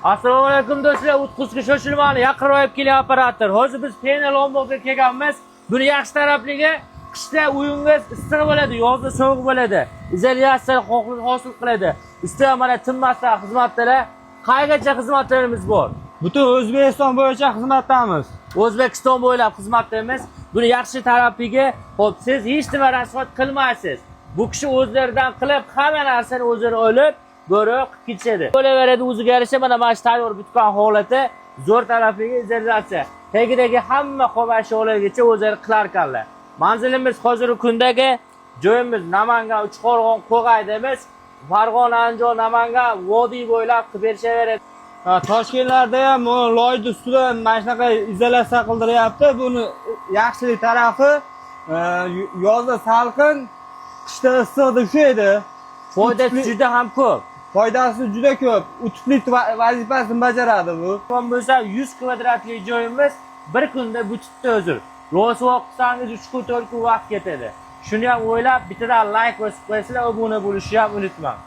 Assalomu alaykum do'stlar, Utquzga shoshilmani yaqinroq keling operator. Hozir biz panel omboqqa kelganmiz. Buni yaxshi tarafligi qishda uyingiz issiq bo'ladi, yozda sovuq bo'ladi. Izolyatsiya hosil qiladi. Ustiga mana tinmasdan xizmatlar, qaygacha xizmatlarimiz bor. Butun O'zbekiston bo'yicha xizmatdamiz. O'zbekiston bo'ylab xizmatdamiz. Buni yaxshi tarafiga, xo'p, siz hech nima rasvot qilmaysiz. Bu kishi o'zlaridan qilib, hamma narsani o'zlari olib ko'rib ketishadi. Bo'laveradi o'ziga yarasha mana mana shu tayyor bitgan holati zo'r tarafiga izolyatsiya. Tagidagi hamma xomashyolargacha o'zlari qilar ekanlar. Manzilimiz hozirgi kundagi joyimiz Namangan, Uchqo'rg'on, Qo'g'aydamiz. Farg'ona, Andijon, Namangan vodiy bo'ylab qilib berishaveradi. Toshkentlarda ham loyni ustida mana shunaqa izolyatsiya qildiryapti. Buni yaxshilik tarafi yozda salqin, qishda issiqda ushlaydi. Foydasi juda ham ko'p. Foydasi juda ko'p. Utuqlik vazifasini bajaradi bu. Ham bo'lsa 100 kvadratli joyimiz bir kunda butibdi o'zir. Rosvo qilsangiz 3 kun 4 kun vaqt ketadi. Shuni ham o'ylab bittadan like bosib qo'ysanglar, obuna bo'lishni ham unutmang.